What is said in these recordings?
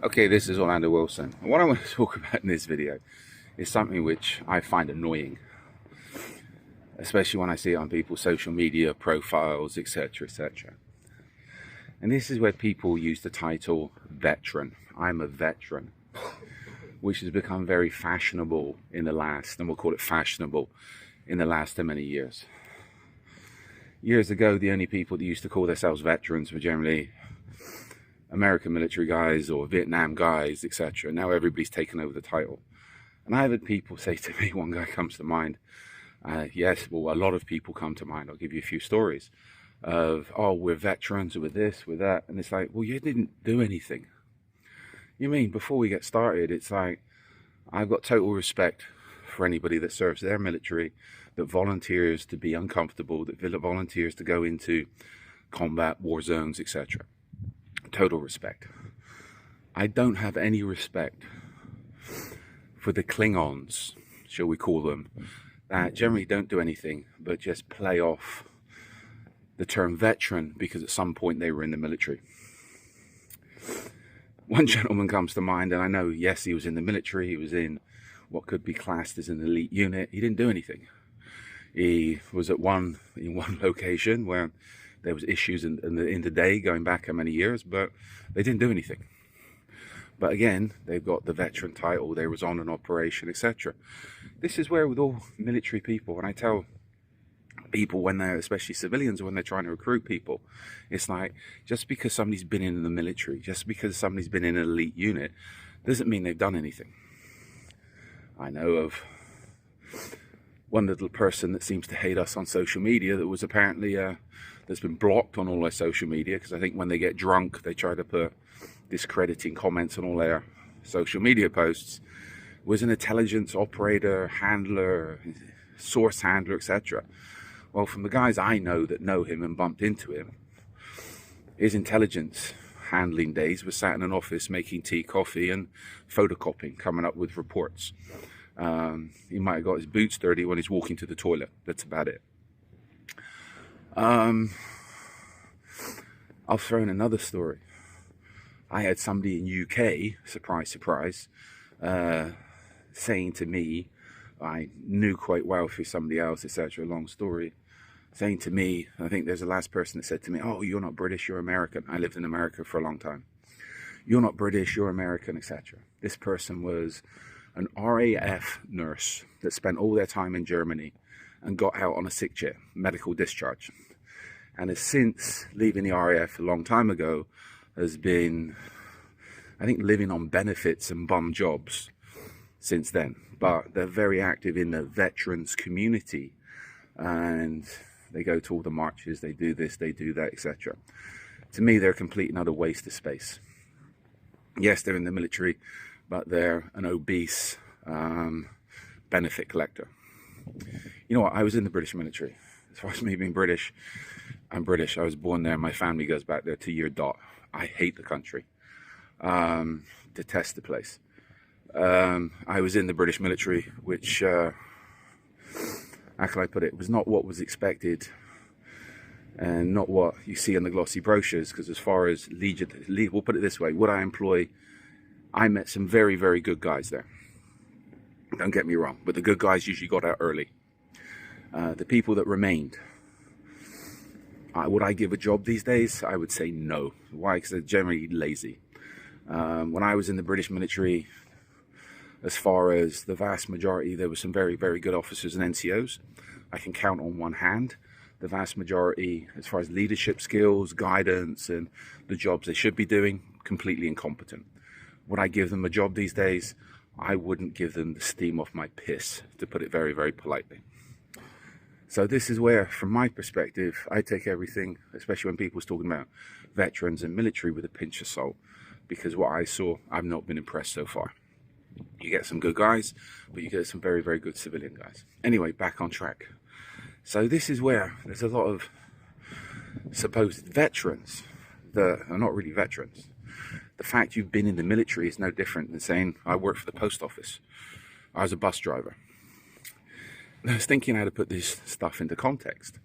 Okay, this is Orlando Wilson. What I want to talk about in this video is something which I find annoying, especially when I see it on people's social media profiles, etc., etc. And this is where people use the title veteran. I'm a veteran, which has become very fashionable in the last, and we'll call it fashionable, in the last so many years. Years ago, the only people that used to call themselves veterans were generally American military guys or Vietnam guys, etc. Now everybody's taken over the title. And I've had people say to me, one guy comes to mind, yes, well, a lot of people come to mind. I'll give you a few stories of, oh, we're veterans, we're this, we're that. And it's like, well, you didn't do anything. You mean, before we get started, it's like, I've got total respect for anybody that serves their military, that volunteers to be uncomfortable, that volunteers to go into combat, war zones, etc. Total respect. I don't have any respect for the Klingons, shall we call them, that generally don't do anything but just play off the term veteran because at some point they were in the military. One gentleman comes to mind, and I know, yes, he was in the military, he was in what could be classed as an elite unit. He didn't do anything. He was in one location where there was issues in the day going back how many years, but they didn't do anything. But again, they've got the veteran title, they was on an operation, etc. This is where with all military people, and I tell people when they're, especially civilians, when they're trying to recruit people, it's like, just because somebody's been in the military, just because somebody's been in an elite unit, doesn't mean they've done anything. I know of one little person that seems to hate us on social media that was apparently that's been blocked on all their social media, because I think when they get drunk they try to put discrediting comments on all their social media posts, was an intelligence operator, handler, source handler, etc. Well, from the guys I know that know him and bumped into him, his intelligence handling days was sat in an office making tea, coffee and photocopying, coming up with reports. He might have got his boots dirty when he's walking to the toilet. That's about it. I'll throw in another story. I had somebody in UK, surprise, surprise, saying to me, I knew quite well through somebody else, etc., long story, saying to me, I think there's the last person that said to me, oh, you're not British, you're American. I lived in America for a long time. You're not British, you're American, etc. This person was an RAF nurse that spent all their time in Germany and got out on a sick chair, medical discharge. And has since leaving the RAF a long time ago, has been, I think, living on benefits and bum jobs since then. But they're very active in the veterans community, and they go to all the marches, they do this, they do that, etc. To me, they're a complete and utter waste of space. Yes, they're in the military, but they're an obese benefit collector. You know what? I was in the British military. As far as me being British, I'm British. I was born there. My family goes back there to year dot. I hate the country. Detest the place. I was in the British military, which, how can I put it, was not what was expected and not what you see in the glossy brochures, because as far as we'll put it this way, would I employ, I met some very, very good guys there. Don't get me wrong, but the good guys usually got out early. The people that remained, would I give a job these days? I would say no. Why? Because they're generally lazy. When I was in the British military, as far as the vast majority, there were some very, very good officers and NCOs. I can count on one hand. The vast majority, as far as leadership skills, guidance, and the jobs they should be doing, completely incompetent. Would I give them a job these days? I wouldn't give them the steam off my piss, to put it very, very politely. So this is where, from my perspective, I take everything, especially when people's talking about veterans and military, with a pinch of salt. Because what I saw, I've not been impressed so far. You get some good guys, but you get some very, very good civilian guys. Anyway, back on track. So this is where there's a lot of supposed veterans that are not really veterans. The fact you've been in the military is no different than saying, I work for the post office. I was a bus driver. And I was thinking how to put this stuff into context.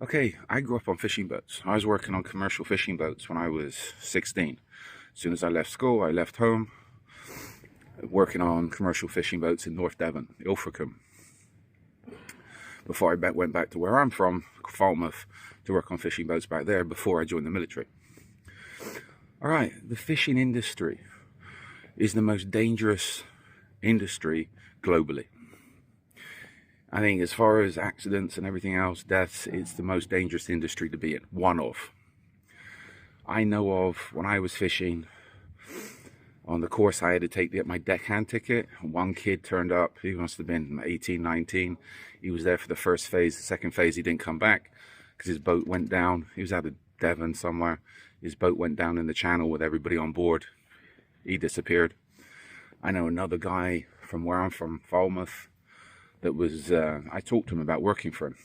Okay, I grew up on fishing boats. I was working on commercial fishing boats when I was 16. As soon as I left school, I left home, working on commercial fishing boats in North Devon, Ilfracombe, before I went back to where I'm from, Falmouth, to work on fishing boats back there before I joined the military. All right, the fishing industry is the most dangerous industry globally. I think as far as accidents and everything else, deaths, it's the most dangerous industry to be in. One of. I know of, when I was fishing, on the course I had to take my deckhand ticket. One kid turned up, he must have been 18, 19. He was there for the first phase. The second phase he didn't come back because his boat went down. He was out of Devon somewhere. His boat went down in the channel with everybody on board. He disappeared. I know another guy from where I'm from, Falmouth, that was, I talked to him about working for him.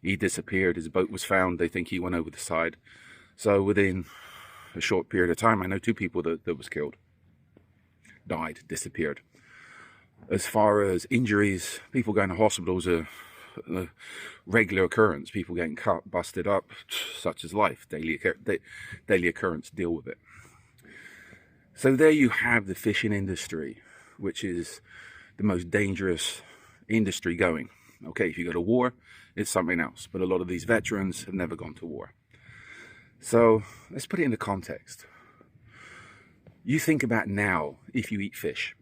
He disappeared, his boat was found, they think he went over the side. So within a short period of time, I know 2 people that was killed, died, disappeared. As far as injuries, people going to hospitals are a regular occurrence. People getting cut, busted up, such as life, daily occurrence, deal with it. So there you have the fishing industry, which is the most dangerous industry going. Okay, if you go to war, it's something else, but a lot of these veterans have never gone to war. So let's put it into context. You think about now, if you eat fish,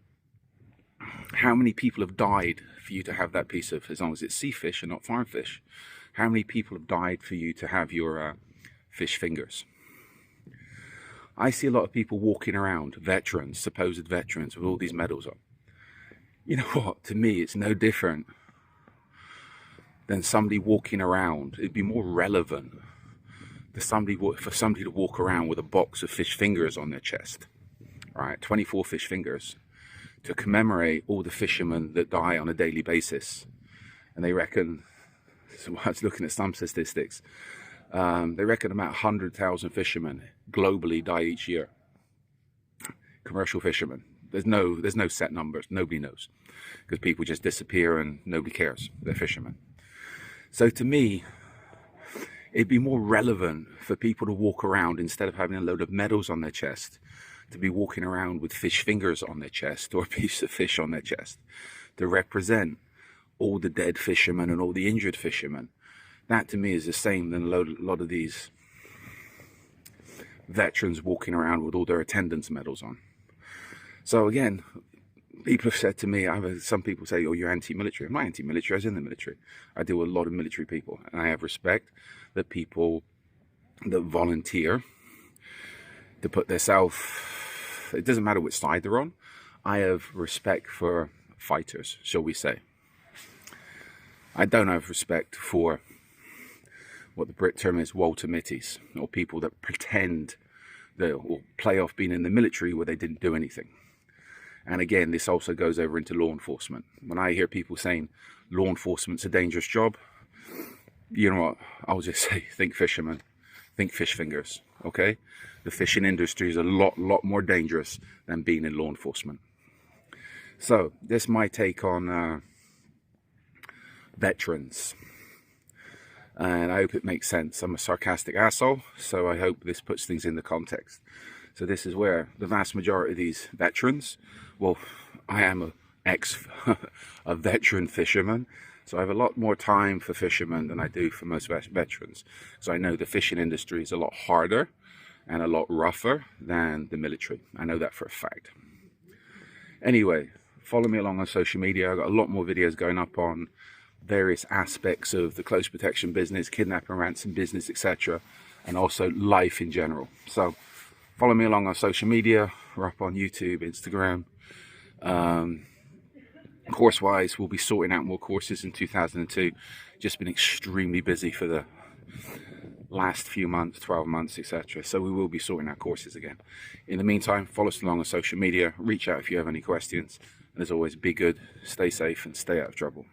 how many people have died for you to have that piece of, as long as it's sea fish and not farm fish, how many people have died for you to have your fish fingers? I see a lot of people walking around, veterans, supposed veterans, with all these medals on. You know what, to me it's no different than somebody walking around. It'd be more relevant for somebody to walk around with a box of fish fingers on their chest, right? 24 fish fingers, to commemorate all the fishermen that die on a daily basis. And they reckon, so I was looking at some statistics, they reckon about 100,000 fishermen globally die each year. Commercial fishermen. There's no set numbers. Nobody knows, because people just disappear and nobody cares. They're fishermen. So to me, it'd be more relevant for people to walk around, instead of having a load of medals on their chest, to be walking around with fish fingers on their chest, or a piece of fish on their chest, to represent all the dead fishermen and all the injured fishermen. That to me is the same than a lot of these veterans walking around with all their attendance medals on. So again, people have said to me, some people say, oh, you're anti-military. I'm not anti-military, I was in the military. I deal with a lot of military people, and I have respect that people that volunteer to put themselves, it doesn't matter which side they're on. I have respect for fighters, shall we say. I don't have respect for what the Brit term is, Walter Mitties, or people that pretend or play off being in the military where they didn't do anything. And again, this also goes over into law enforcement. When I hear people saying law enforcement's a dangerous job, you know what, I'll just say, think fishermen, think fish fingers, okay? The fishing industry is a lot more dangerous than being in law enforcement. So, that's my take on veterans. And I hope it makes sense. I'm a sarcastic asshole, so I hope this puts things into context. So this is where the vast majority of these veterans, well, I am a veteran fisherman, so I have a lot more time for fishermen than I do for most veterans. So I know the fishing industry is a lot harder and a lot rougher than the military. I know that for a fact. Anyway, follow me along on social media. I've got a lot more videos going up on various aspects of the close protection business, kidnap and ransom business, etc., and also life in general. So follow me along on social media. We're up on YouTube, Instagram. Course-wise, we'll be sorting out more courses in 2002. Just been extremely busy for the last few months, 12 months, etc. So we will be sorting out courses again. In the meantime, follow us along on social media. Reach out if you have any questions. And as always, be good, stay safe, and stay out of trouble.